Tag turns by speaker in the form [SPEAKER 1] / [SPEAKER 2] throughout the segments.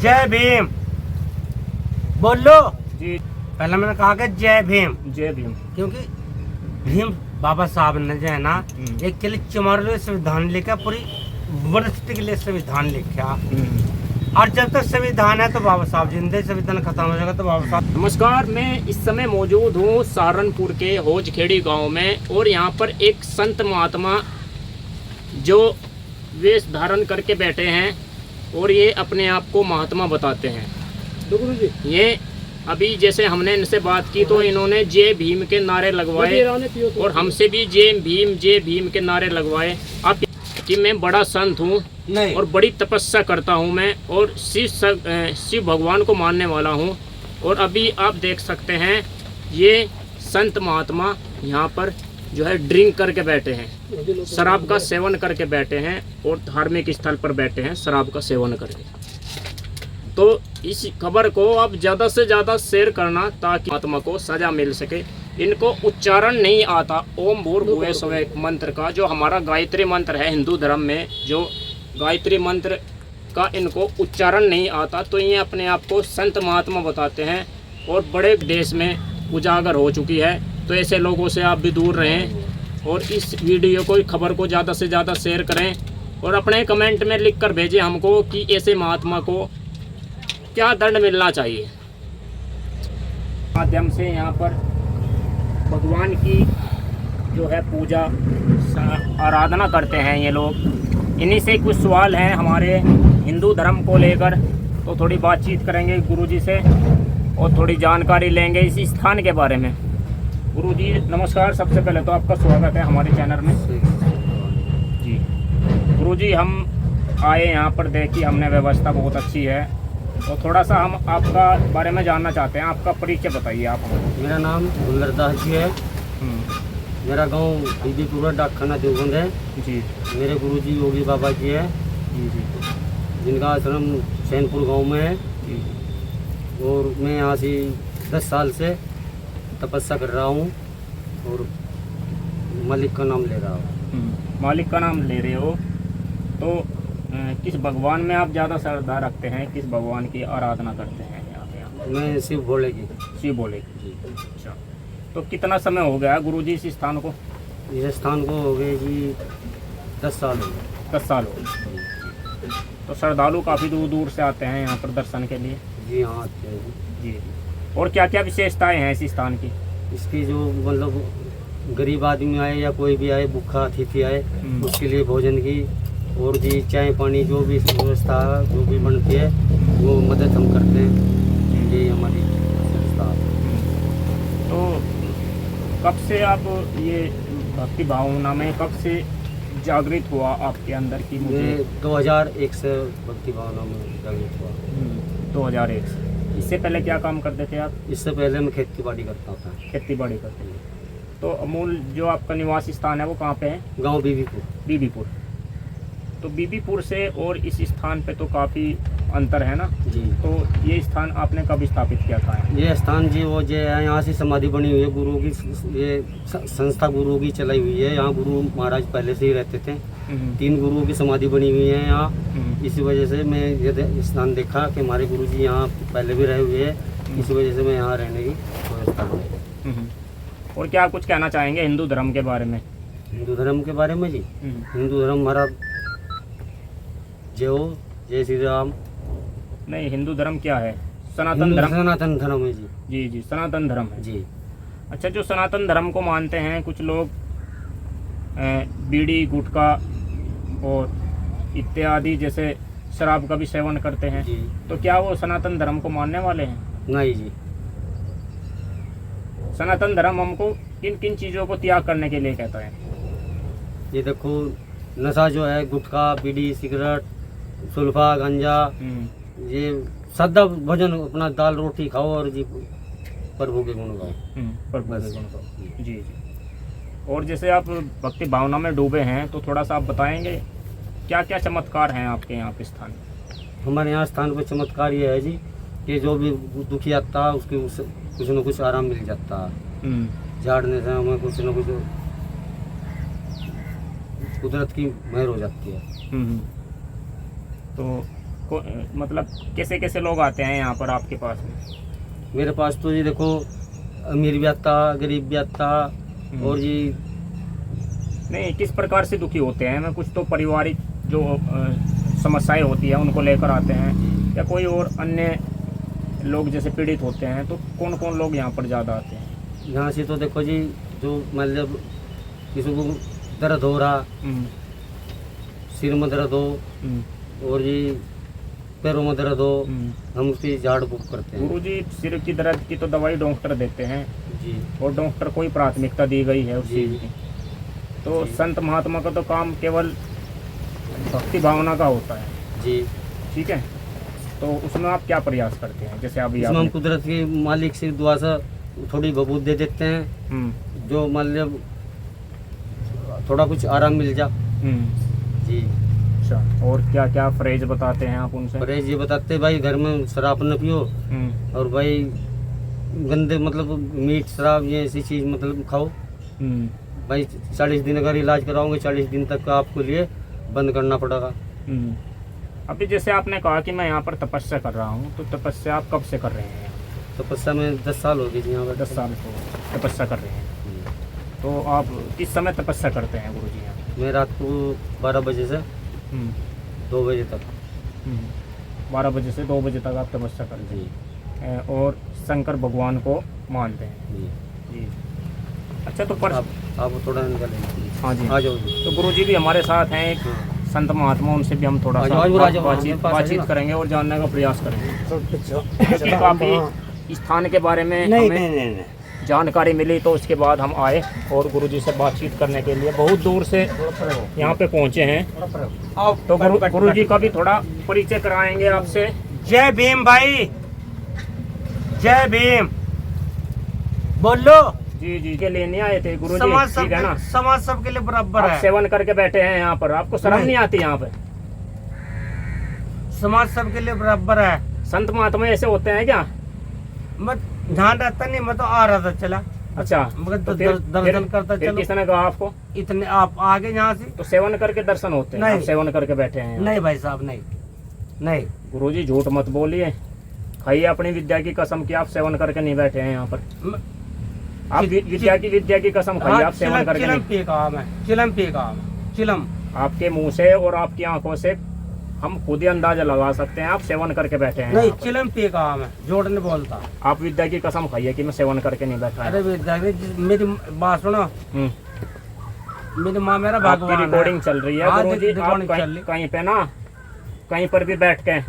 [SPEAKER 1] जय भीम बोलो
[SPEAKER 2] जी।
[SPEAKER 1] पहले मैंने कहा कि जय भीम,
[SPEAKER 2] जय भीम।
[SPEAKER 1] क्योंकि भीम बाबा साहब ने जो है ना एक के लिए चुमार संविधान लिखा, पूरी वर्ष के लिए संविधान लिखा। और जब तक संविधान है तो बाबा साहब जिंदे, संविधान खत्म हो जाएगा तो बाबा साहब।
[SPEAKER 2] नमस्कार, मैं इस समय मौजूद हूँ सहारनपुर के हौजखेड़ी गांव में, और यहाँ पर एक संत महात्मा जो वेश धारण करके बैठे हैं और ये अपने आप को महात्मा बताते हैं। ये अभी जैसे हमने इनसे बात की तो इन्होंने जय भीम के नारे लगवाए और हमसे भी जय भीम के नारे लगवाए। अब कि मैं बड़ा संत हूँ और बड़ी तपस्या करता हूँ मैं, और शिव भगवान को मानने वाला हूँ। और अभी आप देख सकते हैं ये संत महात्मा यहाँ पर जो है ड्रिंक करके बैठे हैं, शराब का सेवन करके बैठे हैं और धार्मिक स्थल पर बैठे हैं शराब का सेवन करके। तो इस खबर को आप ज़्यादा से ज़्यादा शेयर करना ताकि महात्मा को सजा मिल सके। इनको उच्चारण नहीं आता ओम भूर्भुवः स्वः मंत्र का, जो हमारा गायत्री मंत्र है हिंदू धर्म में, जो गायत्री मंत्र का इनको उच्चारण नहीं आता। तो ये अपने आप को संत महात्मा बताते हैं और बड़े देश में उजागर हो चुकी है। तो ऐसे लोगों से आप भी दूर रहें और इस वीडियो को, खबर को ज़्यादा से ज़्यादा शेयर करें और अपने कमेंट में लिख कर भेजें हमको कि ऐसे महात्मा को क्या दंड मिलना चाहिए। माध्यम से यहाँ पर भगवान की जो है पूजा आराधना करते हैं ये लोग। इन्हीं से कुछ सवाल हैं हमारे हिंदू धर्म को लेकर, तो थोड़ी बातचीत करेंगे गुरुजी से और थोड़ी जानकारी लेंगे इस स्थान के बारे में। गुरुजी नमस्कार, सबसे पहले तो आपका स्वागत है हमारे चैनल में जी। गुरुजी हम आए यहाँ पर, देखिए हमने व्यवस्था बहुत अच्छी है, तो थोड़ा सा हम आपका बारे में जानना चाहते हैं। आपका परिचय बताइए आप।
[SPEAKER 1] मेरा नाम गुलरदास जी है। मेरा गांव बीबीपुर डाकखाना देवबंद है
[SPEAKER 2] जी।
[SPEAKER 1] मेरे गुरुजी योगी बाबा जी है
[SPEAKER 2] जी जी,
[SPEAKER 1] जिनका आश्रम सैनपुर गांव में है
[SPEAKER 2] जी।
[SPEAKER 1] और मैं यहाँ से 10 साल से तपस्या कर रहा हूँ और मालिक का नाम ले रहा हूँ।
[SPEAKER 2] मालिक का नाम ले रहे हो, तो किस भगवान में आप ज़्यादा श्रद्धा रखते हैं, किस भगवान की आराधना करते हैं यहाँ पे?
[SPEAKER 1] मैं शिव भोले की।
[SPEAKER 2] शिव भोले की। अच्छा, तो कितना समय हो गया गुरुजी इस स्थान को?
[SPEAKER 1] इस स्थान को हो गए जी 10 साल हो गए।
[SPEAKER 2] 10 साल हो गए। तो श्रद्धालु काफ़ी दूर दूर से आते हैं यहाँ पर दर्शन के लिए?
[SPEAKER 1] जी हाँ आते हैं
[SPEAKER 2] जी। और क्या क्या विशेषताएं हैं इस स्थान की?
[SPEAKER 1] इसकी जो मतलब गरीब आदमी आए या कोई भी आए, भूखा अतिथि आए, उसके लिए भोजन की और भी चाय पानी जो भी व्यवस्था जो भी बनती है वो मदद हम करते हैं। ये हमारी संस्था है।
[SPEAKER 2] तो कब से आप ये भक्ति भावना में कब से जागृत हुआ आपके अंदर की? मुझे
[SPEAKER 1] 2001 से भक्ति भावना में जागृत हुआ।
[SPEAKER 2] 2001 से। इससे पहले क्या काम करते थे आप?
[SPEAKER 1] इससे पहले मैं खेती बाड़ी करता था।
[SPEAKER 2] खेती बाड़ी करते थे। तो मूल जो आपका निवास स्थान है वो कहाँ पे है?
[SPEAKER 1] गांव बीबीपुर।
[SPEAKER 2] बीबीपुर। तो बीबीपुर से और इस स्थान पे तो काफ़ी अंतर है ना
[SPEAKER 1] जी।
[SPEAKER 2] तो ये स्थान आपने कब स्थापित किया था?
[SPEAKER 1] ये स्थान जी वो जो है यहाँ से समाधि बनी हुई है गुरु की, ये संस्था गुरु की चलाई हुई है। यहाँ गुरु महाराज पहले से ही रहते थे। 3 गुरुओं की समाधि बनी हुई है यहाँ। इसी वजह से मैं ये स्थान देखा कि हमारे गुरु जी यहाँ पहले भी रहे हुए हैं, इसी वजह से मैं यहाँ रहने की व्यवस्था करूँ।
[SPEAKER 2] और क्या कुछ कहना चाहेंगे हिंदू धर्म के बारे में?
[SPEAKER 1] हिंदू धर्म के बारे में जी, हिंदू धर्म हमारा जय हो, जय श्री राम।
[SPEAKER 2] नहीं, हिंदू धर्म क्या है? सनातन धर्म।
[SPEAKER 1] सनातन धर्म है जी।
[SPEAKER 2] जी जी, सनातन धर्म है
[SPEAKER 1] जी।
[SPEAKER 2] अच्छा, जो सनातन धर्म को मानते हैं कुछ लोग बीड़ी गुटखा और इत्यादि जैसे शराब का भी सेवन करते हैं
[SPEAKER 1] जी।
[SPEAKER 2] तो क्या वो सनातन धर्म को मानने वाले हैं?
[SPEAKER 1] नहीं जी।
[SPEAKER 2] सनातन धर्म हमको किन किन चीज़ों को त्याग करने के लिए कहता है?
[SPEAKER 1] ये देखो नशा जो है, गुटखा बीड़ी सिगरेट सुल्फा गांजा, ये सादा भोजन अपना दाल रोटी खाओ और जी प्रभु के गुण गाओ।
[SPEAKER 2] प्रभु के गुण गाओ। जी जी। और जैसे आप भक्ति भावना में डूबे हैं तो थोड़ा सा आप बताएंगे क्या क्या चमत्कार हैं आपके यहाँ पे स्थान?
[SPEAKER 1] हमारे यहाँ स्थान पर चमत्कार ये है जी कि जो भी दुखी आता है उसके कुछ न कुछ आराम मिल जाता है। झाड़ने से हमें कुछ न कुछ कुदरत की मेहर हो जाती है।
[SPEAKER 2] तो मतलब कैसे कैसे लोग आते हैं यहाँ पर आपके पास में?
[SPEAKER 1] मेरे पास तो जी देखो, अमीर भी आता, गरीब भी आता, और जी
[SPEAKER 2] नहीं, किस प्रकार से दुखी होते हैं? मैं कुछ तो पारिवारिक जो समस्याएं होती है उनको लेकर आते हैं, या कोई और अन्य लोग जैसे पीड़ित होते हैं, तो कौन कौन लोग यहाँ पर ज़्यादा आते हैं?
[SPEAKER 1] यहाँ से तो देखो जी, जो मतलब किसी को दर्द हो रहा, सिर में दर्द हो, और जी पैरों में दर्द हो, हम उसकी झाड़ फूक करते हैं।
[SPEAKER 2] गुरुजी, सिर की दर्द की तो दवाई डॉक्टर देते हैं
[SPEAKER 1] जी,
[SPEAKER 2] और डॉक्टर को ही प्राथमिकता दी गई है उस
[SPEAKER 1] जी।
[SPEAKER 2] चीज़ की। तो
[SPEAKER 1] जी।
[SPEAKER 2] संत महात्मा का तो काम केवल भक्ति भावना का होता है,
[SPEAKER 1] जी।
[SPEAKER 2] ठीक है। तो उसमें आप क्या प्रयास करते हैं? जैसे अभी
[SPEAKER 1] इसमें हम
[SPEAKER 2] आपने
[SPEAKER 1] कुदरत के मालिक से दुआ से थोड़ी बबूत दे देते हैं, जो मतलब थोड़ा कुछ आराम मिल जा। जी।
[SPEAKER 2] अच्छा, और क्या क्या फ्रेज बताते हैं आप उनसे?
[SPEAKER 1] परहेज ये बताते हैं भाई, घर में शराब न पियो, और भाई गंदे मतलब मीट शराब ये ऐसी चीज़ मतलब खाओ। भाई 40 दिन अगर इलाज कराओगे, 40 दिन तक का आपको लिए बंद करना पड़ेगा।
[SPEAKER 2] अभी जैसे आपने कहा कि मैं यहाँ पर तपस्या कर रहा हूँ, तो तपस्या आप कब से कर रहे हैं?
[SPEAKER 1] तपस्या में 10 साल हो गए जी, यहाँ पर
[SPEAKER 2] 10 साल को तपस्या कर रहे हैं। तो आप किस समय तपस्या करते हैं गुरु जी यहाँ?
[SPEAKER 1] मैं रात को 12 बजे से 2 बजे तक।
[SPEAKER 2] 12 बजे से 2 बजे तक आप तपस्या करते
[SPEAKER 1] जी।
[SPEAKER 2] हैं और शंकर भगवान को मानते हैं।
[SPEAKER 1] जी।
[SPEAKER 2] जी। अच्छा, तो पर
[SPEAKER 1] आप थोड़ा निकलेंगे।
[SPEAKER 2] हाँ जी,
[SPEAKER 1] आ जाओ जी।
[SPEAKER 2] तो गुरु जी भी हमारे साथ हैं, एक
[SPEAKER 1] हाँ।
[SPEAKER 2] संत महात्मा, उनसे भी हम थोड़ा
[SPEAKER 1] आ
[SPEAKER 2] सा
[SPEAKER 1] जाओ, आ जाओ,
[SPEAKER 2] बातचीत
[SPEAKER 1] मेरे पास आ
[SPEAKER 2] बातचीत
[SPEAKER 1] जाओ।
[SPEAKER 2] करेंगे और जानने का प्रयास करेंगे, क्योंकि काफ़ी स्थान के बारे में हमें जानकारी मिली, तो उसके बाद हम आए और गुरु जी से बातचीत करने के लिए बहुत दूर से यहाँ पे पहुँचे हैं। तो गुरु जी का भी थोड़ा परिचय कराएंगे आपसे।
[SPEAKER 3] जय भीम भाई, जय भीम। बोलो।
[SPEAKER 2] जी जी, के लेने आए थे गुरु जी,
[SPEAKER 3] समाज
[SPEAKER 2] ठीक है ना?
[SPEAKER 3] समाज सबके लिए बराबर
[SPEAKER 2] आप
[SPEAKER 3] है।
[SPEAKER 2] सेवन करके बैठे हैं यहाँ पर, आपको शर्म
[SPEAKER 3] नहीं।
[SPEAKER 2] नहीं आती? यहाँ पे
[SPEAKER 3] समाज सबके लिए बराबर है।
[SPEAKER 2] संत महात्मा ऐसे होते हैं क्या?
[SPEAKER 3] मैं ध्यान रहता नहीं, मैं तो आ रहा था चला।
[SPEAKER 2] अच्छा,
[SPEAKER 3] मगर
[SPEAKER 2] तो फिर
[SPEAKER 3] दर्शन करता
[SPEAKER 2] फिर
[SPEAKER 3] चलो।
[SPEAKER 2] किसने कहा आपको?
[SPEAKER 3] इतने आप आगे यहाँ से?
[SPEAKER 2] तो सेवन करके दर्शन होते हैं?
[SPEAKER 3] नहीं।
[SPEAKER 2] आप सेवन करके बैठे हैं यहाँ?
[SPEAKER 3] नहीं भाई साहब, नहीं नहीं।
[SPEAKER 2] गुरु जी झूठ मत बोलिए, खाइए अपनी विद्या की कसम कि आप सेवन करके नहीं बैठे हैं यहाँ पर। आप विद्या की कसम खाइए, आप सेवन करके
[SPEAKER 3] चिलम
[SPEAKER 2] नहीं।
[SPEAKER 3] पी कहा मैं, चिलम पी कहा मैं, चिलम।
[SPEAKER 2] आपके मुंह से और आपकी आंखों से हम खुद ही अंदाजा लगा सकते हैं आप सेवन करके बैठे हैं
[SPEAKER 3] नहीं,
[SPEAKER 2] यहाँ पर।
[SPEAKER 3] चिलम पी कहा मैं, जोड़ नहीं बोलता।
[SPEAKER 2] आप विद्या की कसम खाइए कि मैं सेवन करके नहीं बैठा।
[SPEAKER 3] अरे मेरी बात सुनो, मेरी माँ मेरा
[SPEAKER 2] आपकी
[SPEAKER 3] भगवान है।
[SPEAKER 2] रिकॉर्डिंग चल रही है
[SPEAKER 3] हाँ,
[SPEAKER 2] गुरु जी। आप
[SPEAKER 3] रिकॉर्डिंग चल रही।
[SPEAKER 2] कहीं पे ना, कहीं पर भी बैठ के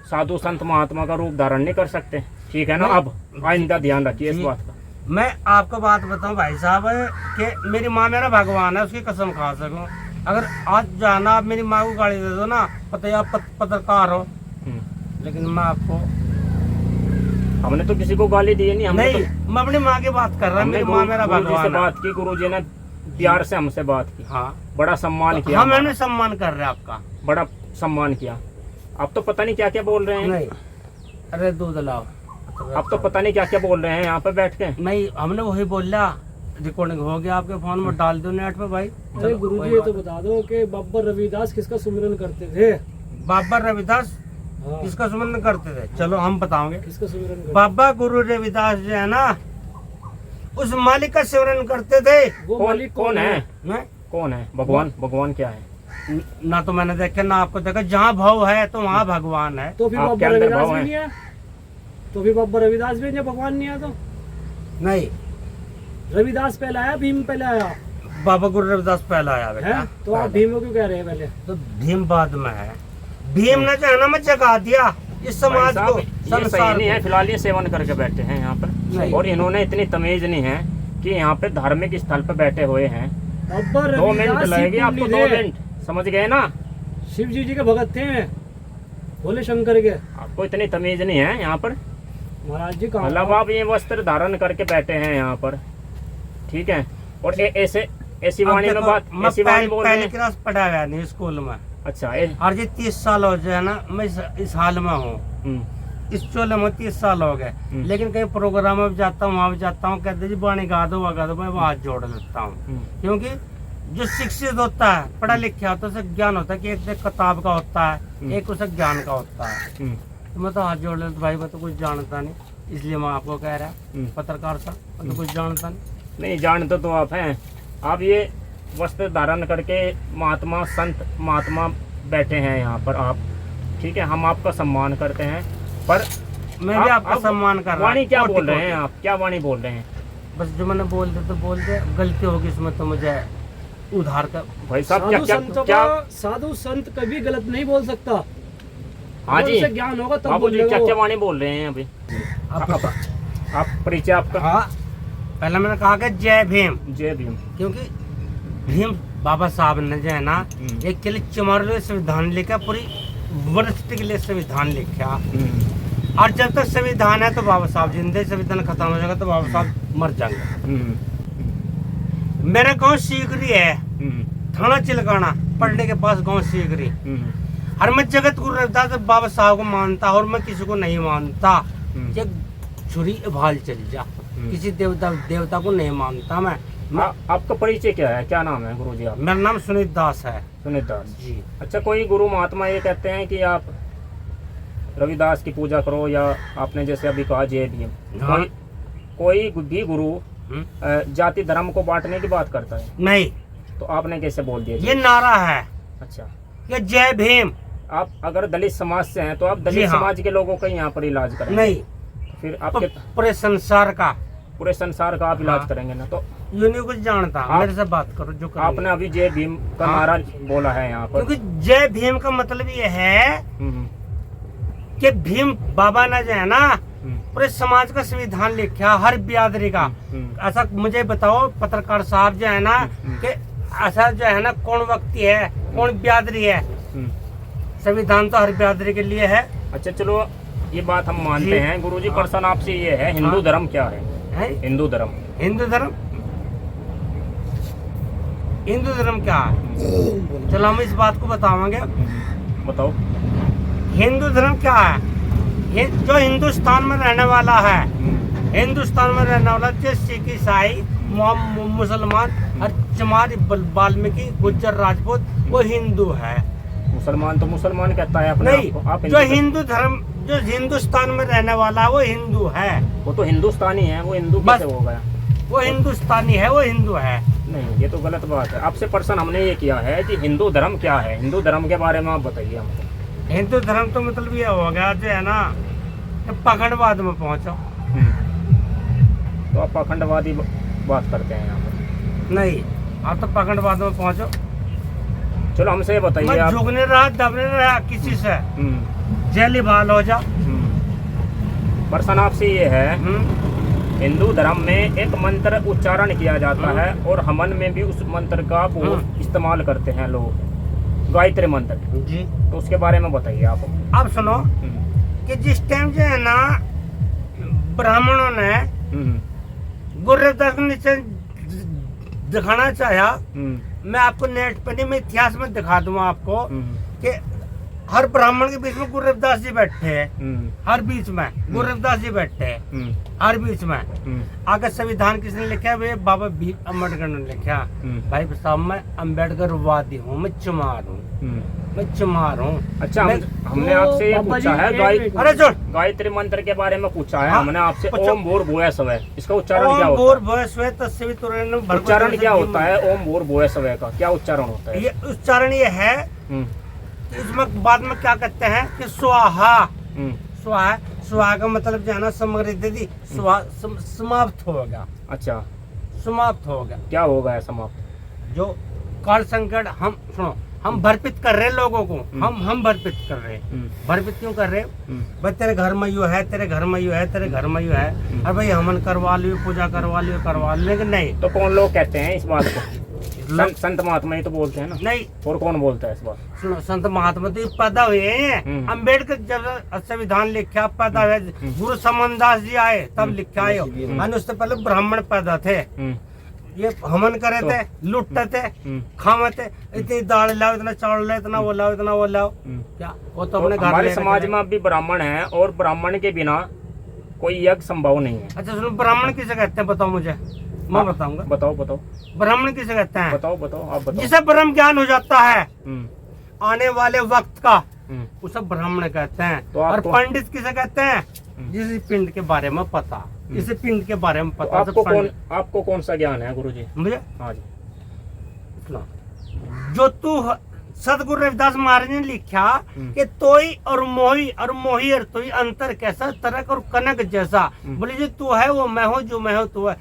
[SPEAKER 2] साधु संत महात्मा का रूप धारण नहीं कर सकते, ठीक है ना? अब आइंदा ध्यान रखिए इस बात का।
[SPEAKER 3] मैं आपको बात बताऊं भाई साहब कि मेरी माँ मेरा भगवान है, उसकी कसम खा सकूं। अगर आज जाना आप मेरी माँ को गाड़ी दे दो ना, पता है आप पत्रकार हो, लेकिन मैं आपको
[SPEAKER 2] हमने तो किसी को गाली दी नहीं, हमने
[SPEAKER 3] नहीं,
[SPEAKER 2] तो
[SPEAKER 3] मैं अपनी माँ की बात कर रहा हूँ। मेरी माँ मेरा
[SPEAKER 2] गुरु जी से
[SPEAKER 3] भगवान है।
[SPEAKER 2] बात की, गुरु जी ने प्यार से हमसे बात की,
[SPEAKER 3] हाँ,
[SPEAKER 2] बड़ा सम्मान किया,
[SPEAKER 3] हम हमने सम्मान कर रहे हैं आपका,
[SPEAKER 2] बड़ा सम्मान किया। आप तो पता नहीं क्या क्या बोल रहे हैं।
[SPEAKER 3] नहीं, अरे दूध लाओ।
[SPEAKER 2] आप तो पता नहीं क्या क्या बोल रहे हैं यहाँ पे बैठ के।
[SPEAKER 3] नहीं, हमने वही बोला, रिकॉर्डिंग हो गया आपके फोन में, डाल दो नेट पे भाई।
[SPEAKER 4] अरे गुरुजी, ये तो बता दो कि बाबा रविदास किसका सुमिरन करते थे?
[SPEAKER 3] बाबा रविदास
[SPEAKER 4] हाँ,
[SPEAKER 3] किसका सुमिरन करते थे? चलो हम बताओगे।
[SPEAKER 4] किसका सुमिरन करते?
[SPEAKER 3] बाबा गुरु रविदास जो है ना, उस मालिक का सिमरन करते थे।
[SPEAKER 4] वो
[SPEAKER 2] कौन
[SPEAKER 4] मालिक
[SPEAKER 2] कौन है?
[SPEAKER 3] हैं?
[SPEAKER 2] कौन है भगवान? भगवान क्या है?
[SPEAKER 3] ना तो मैंने देखा ना आपको देखा। जहाँ भाव है तो वहाँ भगवान है।
[SPEAKER 4] तो फिर
[SPEAKER 2] आपके
[SPEAKER 4] बाबा
[SPEAKER 2] अंदर
[SPEAKER 4] रविदास
[SPEAKER 2] भाव
[SPEAKER 4] भी
[SPEAKER 2] है।
[SPEAKER 4] नहीं है? तो फिर बाबा रविदास भी नहीं, भगवान नहीं है तो?
[SPEAKER 3] नहीं,
[SPEAKER 4] रविदास पहले आया, भीम पहले आया
[SPEAKER 3] बाबा गुरु रविदास पहला आया
[SPEAKER 4] है?
[SPEAKER 3] बेटा।
[SPEAKER 4] तो आप भीम को क्यों कह रहे हैं पहले?
[SPEAKER 3] तो भीम बाद में है। भीम ने जो है ना, मैं जगा दिया इस
[SPEAKER 2] भाई
[SPEAKER 3] समाज
[SPEAKER 2] साहब,
[SPEAKER 3] को,
[SPEAKER 2] ये सही
[SPEAKER 3] संसार
[SPEAKER 2] नहीं है।
[SPEAKER 3] को।
[SPEAKER 2] फिलहाल ये सेवन करके बैठे हैं यहाँ
[SPEAKER 3] नहीं।
[SPEAKER 2] पर, और इन्होंने इतनी तमीज नहीं है कि यहाँ पे धार्मिक स्थल पे बैठे हुए हैं।
[SPEAKER 4] बाबा
[SPEAKER 2] 2 मिनट
[SPEAKER 4] रविदास
[SPEAKER 2] लगेगी
[SPEAKER 4] शिव
[SPEAKER 2] आपको,
[SPEAKER 4] पुण्य
[SPEAKER 2] 2
[SPEAKER 4] थे।
[SPEAKER 2] मिनट, समझ गए ना?
[SPEAKER 4] शिव जी के भगत थे, भोले शंकर के।
[SPEAKER 2] आपको इतनी तमीज नहीं है यहाँ पर।
[SPEAKER 4] महाराज जी कहाँ?
[SPEAKER 2] मतलब आप ये वस्त्र धारण करके बैठे हैं यहाँ पर, ठीक है? और ऐसे ऐसी
[SPEAKER 3] अब
[SPEAKER 2] वाणी में
[SPEAKER 3] देखो,
[SPEAKER 2] बात,
[SPEAKER 3] मैं
[SPEAKER 2] ऐसी वाणी बोल रहे
[SPEAKER 3] पहली
[SPEAKER 2] हैं।
[SPEAKER 3] क्लास पढ़ा गया नहीं स्कूल में।
[SPEAKER 2] अच्छा,
[SPEAKER 3] और ये 30 साल हो जाए ना, मैं इस हाल में हूँ। इस चोले में 30 साल हो गए, लेकिन कहीं प्रोग्राम में भी जाता हूँ, वहाँ भी जाता हूँ, कहते जी बाणी गा दो, मैं वहाँ हाथ जोड़ लेता हूँ। क्योंकि जो शिक्षित होता है, पढ़ा लिखा होता है, उसे ज्ञान होता है कि एक किताब का होता है, एक उसे ज्ञान का होता है। तो मैं तो हाथ जोड़ लेता भाई, मैं तो कुछ जानता नहीं, इसलिए मैं आपको कह रहा पत्रकारिता, मैं तो कुछ जानता
[SPEAKER 2] नहीं जानते तो आप हैं। आप ये वस्त्र धारण करके महात्मा संत महात्मा बैठे हैं यहाँ पर आप, ठीक है, हम आपका सम्मान करते हैं, पर
[SPEAKER 3] मैं भी आपका सम्मान कर रहा हूँ।
[SPEAKER 2] वाणी क्या बोल रहे हैं आप, क्या वाणी बोल रहे हैं?
[SPEAKER 3] बस जो मैंने बोल दिया तो बोल दिया, गलती होगी इसमें तो मुझे उधार का।
[SPEAKER 2] भाई साहब
[SPEAKER 4] साधु
[SPEAKER 2] क्या
[SPEAKER 4] संतों
[SPEAKER 2] क्या
[SPEAKER 4] का साधु संत कभी गलत नहीं बोल सकता।
[SPEAKER 2] हाँ
[SPEAKER 4] अगर
[SPEAKER 2] जी,
[SPEAKER 4] उसे ज्ञान होगा तब
[SPEAKER 2] बाबू जी
[SPEAKER 4] बोलेगा
[SPEAKER 2] क्या
[SPEAKER 4] वो।
[SPEAKER 2] क्या वाणी बोल रहे हैं अभी? आप परिचय आपका?
[SPEAKER 3] हाँ, पहले मैंने कहा कि जय भीम,
[SPEAKER 2] जय भीम।
[SPEAKER 3] क्योंकि भीम बाबा साहब ने जो है ना एक के लिए चमार संविधान लिखा, पूरी वरिष्ठ के लिए संविधान लिखा, और जब तक संविधान है तो बाबा साहब जिंदे, संविधान खत्म हो जाएगा तो बाबा साहब मर जाएंगे। मेरा गाँव सीकरी है, थाना चिलकाना, पढ़ने के पास गाँव सीकरी, और मैं जगत गुरु रविदास बाबा साहब को मानता और मैं किसी को नहीं मानता कि छुरी भाल चल जा, किसी देवता को नहीं मानता मैं।
[SPEAKER 2] आपका परिचय क्या है, क्या नाम है गुरुजी आप?
[SPEAKER 3] मेरा नाम सुनीत दास है।
[SPEAKER 2] सुनीत दास
[SPEAKER 3] जी।
[SPEAKER 2] अच्छा, कोई गुरु महात्मा ये कहते हैं कि आप रविदास की पूजा करो, या आपने जैसे अभी कहा जय भीम,
[SPEAKER 3] हाँ।
[SPEAKER 2] कोई भी गुरु जाति धर्म को बांटने की बात करता है?
[SPEAKER 3] नहीं,
[SPEAKER 2] तो आपने कैसे बोल दिया?
[SPEAKER 3] ये नारा है
[SPEAKER 2] अच्छा,
[SPEAKER 3] ये जय भीम।
[SPEAKER 2] आप अगर दलित समाज से हैं तो आप
[SPEAKER 3] जी
[SPEAKER 2] दलित
[SPEAKER 3] हाँ।
[SPEAKER 2] समाज के लोगों का यहाँ पर इलाज करेंगे?
[SPEAKER 3] नहीं,
[SPEAKER 2] फिर आपके
[SPEAKER 3] पूरे संसार का,
[SPEAKER 2] पूरे संसार का आप इलाज
[SPEAKER 3] हाँ।
[SPEAKER 2] करेंगे ना? तो
[SPEAKER 3] ये नहीं कुछ जानता, मेरे से बात करो जो करेंगे।
[SPEAKER 2] आपने अभी जय भीम का
[SPEAKER 3] हाँ।
[SPEAKER 2] नारा बोला है यहाँ पर,
[SPEAKER 3] क्योंकि जय भीम का मतलब ये है कि भीम बाबा ने जो है ना पूरे समाज का संविधान लिखा, हर बिरादरी का। ऐसा मुझे बताओ पत्रकार साहब जो है ना कि ऐसा जो है ना कौन व्यक्ति है, कौन बिरादरी है? संविधान तो हर बिरादरी के लिए है।
[SPEAKER 2] अच्छा चलो, ये बात हम मानते
[SPEAKER 3] जी।
[SPEAKER 2] हैं गुरुजी।
[SPEAKER 3] हाँ।
[SPEAKER 2] प्रश्न आपसे ये है, हिंदू
[SPEAKER 3] हाँ।
[SPEAKER 2] धर्म क्या है?
[SPEAKER 3] है
[SPEAKER 2] हिंदू धर्म,
[SPEAKER 3] हिंदू धर्म, हिंदू धर्म क्या है? चलो हम इस बात को बताएंगे।
[SPEAKER 2] बताओ।
[SPEAKER 3] हिंदू धर्म क्या है? जो हिंदुस्तान में रहने वाला है, हिंदुस्तान में रहने वाला जो सिख, ईसाई, मुसलमान और चमार, वाल्मीकि, गुज्जर, राजपूत, वो हिंदू है।
[SPEAKER 2] मुसलमान तो मुसलमान कहता है अपने
[SPEAKER 3] नहीं,
[SPEAKER 2] आप को। आप
[SPEAKER 3] जो हिंदू धर्म, जो हिंदुस्तान में रहने वाला है वो हिंदू है।
[SPEAKER 2] वो तो हिंदुस्तानी है, वो हिंदू
[SPEAKER 3] बस।
[SPEAKER 2] कैसे हो गया?
[SPEAKER 3] वो हिंदुस्तानी है, वो हिंदू है।
[SPEAKER 2] नहीं, ये तो गलत बात है। आपसे प्रश्न हमने ये किया है कि हिंदू धर्म क्या है, हिंदू धर्म के बारे में आप बताइए हमको।
[SPEAKER 3] हिंदू धर्म तो मतलब ये हो गया जो है ना पखंडवाद में पहुंचो।
[SPEAKER 2] तो आप पाखंडवादी बात करते हैं यहाँ पर?
[SPEAKER 3] नहीं, आप तो पखंडवाद में पहुंचो।
[SPEAKER 2] चलो हमसे ये बताइए
[SPEAKER 3] मैं
[SPEAKER 2] आप।
[SPEAKER 3] झुकने रहा, दबने रहा किसी से, जेली बहाल हो जा।
[SPEAKER 2] प्रश्न आपसे ये है, हिंदू धर्म में एक मंत्र उच्चारण किया जाता है और हवन में भी उस मंत्र का वो इस्तेमाल करते हैं लोग, गायत्री मंत्र
[SPEAKER 3] जी।
[SPEAKER 2] तो उसके बारे में बताइए आप।
[SPEAKER 3] अब सुनो कि जिस टाइम जो है ना ब्राह्मणों ने गुरु रविदास को नीचे दिखाना चाहा, मैं आपको नेट पर नहीं, मैं इतिहास में दिखा दूंगा आपको कि हर ब्राह्मण के बीच में गुरु रविदास जी बैठे हैं, हर बीच में गुरु रविदास जी बैठे हैं, हर बीच में। आगे संविधान किसने लिखा है? वे बाबा भीम अम्बेडकर ने लिखा। भाई साहब मैं अम्बेडकर वादी हूँ, मैं चमार हूँ, मैं चमार हूँ।
[SPEAKER 2] अच्छा, हमने
[SPEAKER 4] वो
[SPEAKER 2] आपसे ये
[SPEAKER 4] बाबा
[SPEAKER 2] पूछा
[SPEAKER 4] जी,
[SPEAKER 2] है
[SPEAKER 3] अरे जो
[SPEAKER 2] गायत्री मंत्र के बारे में पूछा है
[SPEAKER 3] हाँ,
[SPEAKER 2] हमने आपसे।
[SPEAKER 3] अच्छा।
[SPEAKER 2] ओम भूर भुवः स्वः, इसका उच्चारण क्या
[SPEAKER 3] ओम
[SPEAKER 2] होता
[SPEAKER 3] भूर
[SPEAKER 2] है?
[SPEAKER 3] भुवः स्वः तत्सवितुर्वरेण्यं भर्गो
[SPEAKER 2] उच्चारण
[SPEAKER 3] देवस्य
[SPEAKER 2] क्या
[SPEAKER 3] धीमहि।
[SPEAKER 2] होता है ओम भूर भुवः स्वः का? क्या उच्चारण होता है?
[SPEAKER 3] ये उच्चारण ये है, इसमें बाद में क्या कहते हैं कि स्वाहा, स्वाहा, स्वाहा का मतलब जो है ना समग्र इत्यादि, समाप्त हो गया।
[SPEAKER 2] अच्छा,
[SPEAKER 3] समाप्त हो गया।
[SPEAKER 2] क्या होगा है समाप्त?
[SPEAKER 3] जो काल संकट, हम सुनो, हम भरपित कर रहे हैं लोगों को, हम भरपित कर रहे हैं। भरपित क्यों कर रहे हैं? भाई तेरे घर में यू है, तेरे घर में यू है, तेरे घर में यू है, अरे भाई हमन करवा लियो, पूजा करवा लियो, लेकिन नहीं।
[SPEAKER 2] तो कौन लोग कहते हैं इस बात को? संत महात्मा ही तो बोलते हैं ना?
[SPEAKER 3] नहीं,
[SPEAKER 2] और कौन बोलता है इस बात?
[SPEAKER 3] सुनो, संत महात्मा तो ये पैदा हुए हैं। अम्बेडकर जब संविधान लिखा पैदा हुए, गुरु समनदास जी आए तब लिखा है। उससे पहले ब्राह्मण पैदा थे, ये हमन करे थे, लुटते थे, खावे थे, इतनी दाल लाओ, इतना चावल लाओ, इतना वो लाओ, इतना वो लाओ। क्या वो तो अपने घर
[SPEAKER 2] हमारे
[SPEAKER 3] लेके
[SPEAKER 2] समाज
[SPEAKER 3] चले।
[SPEAKER 2] में अभी ब्राह्मण है और ब्राह्मण के बिना कोई यज्ञ संभव नहीं है।
[SPEAKER 3] अच्छा सुनो, ब्राह्मण किसे कहते हैं बताओ मुझे? मैं बताऊंगा।
[SPEAKER 2] बताओ बताओ
[SPEAKER 3] ब्राह्मण किसे कहते हैं?
[SPEAKER 2] बताओ बताओ आप बताओ।
[SPEAKER 3] जिसे ब्रह्म ज्ञान हो जाता है
[SPEAKER 2] हम्म,
[SPEAKER 3] आने वाले वक्त का,
[SPEAKER 2] हम्म,
[SPEAKER 3] उसे ब्राह्मण कहते हैं।
[SPEAKER 2] तो
[SPEAKER 3] और
[SPEAKER 2] आपको-
[SPEAKER 3] पंडित किसे कहते हैं? जिस पिंड के बारे में पता, इस पिंड के बारे में
[SPEAKER 2] तो
[SPEAKER 3] पता।
[SPEAKER 2] आपको कौन सा ज्ञान है गुरुजी?
[SPEAKER 3] मुझे
[SPEAKER 2] हाँ जी।
[SPEAKER 3] सुनो, जो तू सदगुरु रविदास महाराज ने लिखा
[SPEAKER 2] हम्म।
[SPEAKER 3] कि तोई और मोही और तोई अंतर कैसा, तरक और कनक जैसा। बोले जो तू है वो मैं हूँ, जो मैं हूँ तू है।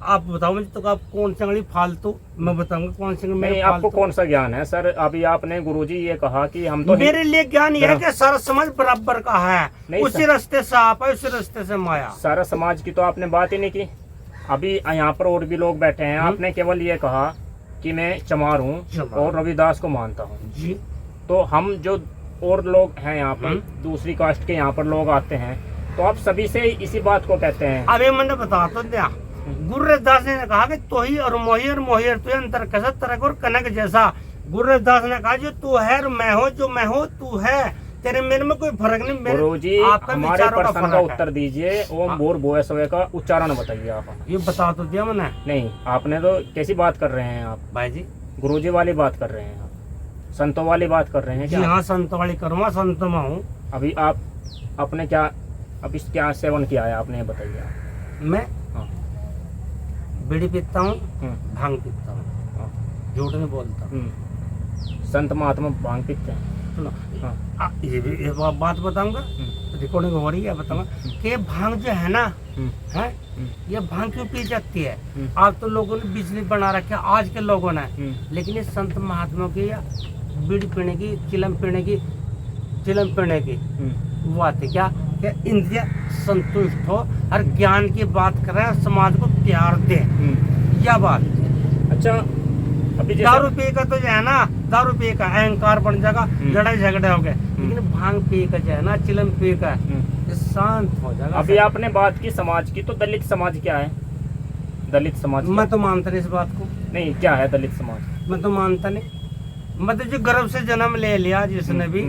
[SPEAKER 3] आप बताओ मुझे, तो आप कौन सी अंगली फालतू? मैं बताऊंगा कौन सी
[SPEAKER 2] नहीं,
[SPEAKER 3] अंगली
[SPEAKER 2] आपको
[SPEAKER 3] फालतू।
[SPEAKER 2] कौन सा ज्ञान है सर? अभी आपने गुरुजी ये कहा कि हम तो
[SPEAKER 3] मेरे लिए ज्ञान ये है कि सारा समाज बराबर का है,
[SPEAKER 2] नहीं
[SPEAKER 3] उसी रास्ते से आप है, उसी रास्ते से माया।
[SPEAKER 2] सारा समाज की तो आपने बात ही नहीं की। अभी यहाँ पर और भी लोग बैठे हैं, आपने केवल ये कहा कि मैं चमार हूँ
[SPEAKER 3] चमार।
[SPEAKER 2] और रविदास को मानता हूँ।
[SPEAKER 3] जी
[SPEAKER 2] तो हम जो और लोग हैं यहाँ पर, दूसरी कास्ट के यहाँ पर लोग आते हैं, तो आप सभी से इसी बात को कहते हैं।
[SPEAKER 3] अभी मैंने बता तो दिया, गुरु रविदास ने कहा कि तो ही और मोही और तू अंतर कैसा, तरक और कनक जैसा। गुरु रविदास ने कहा जो तू है और मैं हूँ, जो मैं हूँ तू है, तेरे मेरे में कोई फर्क नहीं। मेरे
[SPEAKER 2] गुरुजी
[SPEAKER 3] आपका
[SPEAKER 2] हमारे
[SPEAKER 3] विचारों
[SPEAKER 2] प्रश्न का
[SPEAKER 3] फर्क है।
[SPEAKER 2] उत्तर दीजिए। ओम भूर भुवः स्वः का उच्चारण बताइए आप।
[SPEAKER 3] ये बता तो दिया मैंने
[SPEAKER 2] नहीं, आपने तो कैसी बात कर रहे हैं आप?
[SPEAKER 3] भाई जी।
[SPEAKER 2] गुरुजी वाली बात कर रहे हैं आप, संतों वाली बात कर रहे हैं
[SPEAKER 3] जी
[SPEAKER 2] क्या?
[SPEAKER 3] हाँ, संत वाली करूँगा, संत में हूँ
[SPEAKER 2] अभी आप अपने क्या अभी क्या सेवन किया है आपने, ये बताइए आप।
[SPEAKER 3] मैं।
[SPEAKER 2] हाँ।
[SPEAKER 3] बीड़ी पीता हूँ,
[SPEAKER 2] हम्म,
[SPEAKER 3] भांग पीता हूँ,
[SPEAKER 2] हाँ,
[SPEAKER 3] झूठ नहीं बोलता।
[SPEAKER 2] संत महात्मा भांग पीते हैं।
[SPEAKER 3] सुनो,
[SPEAKER 2] हाँ,
[SPEAKER 3] ये भी एक बात बताऊंगा, रिकॉर्डिंग हो रही है, बताऊंगा कि भांग जो है ना, है ये भांग क्यों पी जाती है? आप तो लोगों ने बिजली बना रखा है आज के लोगों ने, लेकिन ये संत महात्मा की या बीड़ी पीने की, चिलम पीने की वो आती क्या कि इंद्रिया संतुष्ट हो और ज्ञान की बात करें और समाज को प्यार दे, यह बात।
[SPEAKER 2] अच्छा, अभी
[SPEAKER 3] दारू
[SPEAKER 2] जैसे
[SPEAKER 3] पी का तो जो है ना, दारू पी का अहंकार बन जाएगा, लड़ाई झगड़े हो गए। लेकिन भांग पी का जो है ना, चिलम पी का ये शांत हो जाएगा।
[SPEAKER 2] अभी आपने बात की समाज की, तो दलित समाज क्या है? दलित समाज
[SPEAKER 3] मैं तो मानता नहीं इस बात को,
[SPEAKER 2] नहीं, क्या है दलित समाज?
[SPEAKER 3] मैं तो मानता नहीं। मतलब जो गर्भ से जन्म ले लिया जिसने भी,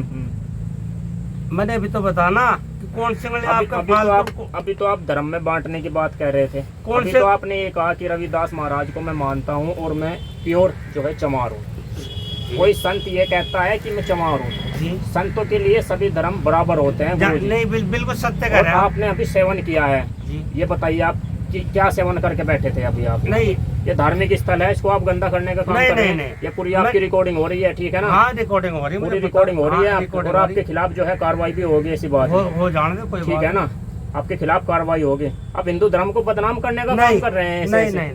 [SPEAKER 3] मैंने अभी तो बताना कि कौन से
[SPEAKER 2] अभी तो आप धर्म में बांटने की बात कह रहे थे।
[SPEAKER 3] कौन
[SPEAKER 2] अभी
[SPEAKER 3] से?
[SPEAKER 2] तो आपने ये कहा कि रविदास महाराज को मैं मानता हूँ और मैं प्योर जो है चमार हूँ। कोई संत ये कहता है कि मैं चमार हूँ।
[SPEAKER 3] जी
[SPEAKER 2] संतों के लिए सभी धर्म बराबर होते हैं गुरुजी।
[SPEAKER 3] नहीं, बिल्कुल सत्य कह
[SPEAKER 2] और
[SPEAKER 3] रहे हैं आप।
[SPEAKER 2] आपने अभी सेवन किया है,
[SPEAKER 3] जी
[SPEAKER 2] ये बताइए आप कि क्या सेवन करके बैठे थे अभी आप?
[SPEAKER 3] नहीं,
[SPEAKER 2] ये धार्मिक स्थल है, इसको आप गंदा करने का काम
[SPEAKER 3] नहीं,
[SPEAKER 2] कर रहे
[SPEAKER 3] नहीं,
[SPEAKER 2] हैं।
[SPEAKER 3] नहीं।
[SPEAKER 2] ये पूरी आपकी रिकॉर्डिंग हो रही है, ठीक है ना?
[SPEAKER 3] हाँ, रिकॉर्डिंग हो रही है,
[SPEAKER 2] पूरी
[SPEAKER 3] मुझे
[SPEAKER 2] रिकॉर्डिंग हो रही है
[SPEAKER 3] हाँ,
[SPEAKER 2] और आपके खिलाफ जो है कार्रवाई भी होगी, ऐसी बात है।
[SPEAKER 3] हो जाने दो, कोई
[SPEAKER 2] ठीक
[SPEAKER 3] बात
[SPEAKER 2] है ना? आपके खिलाफ कार्रवाई होगी। आप हिंदू धर्म को बदनाम करने का काम
[SPEAKER 3] नहीं,
[SPEAKER 2] कर रहे हैं
[SPEAKER 3] नहीं,
[SPEAKER 2] ऐसे।
[SPEAKER 3] नहीं।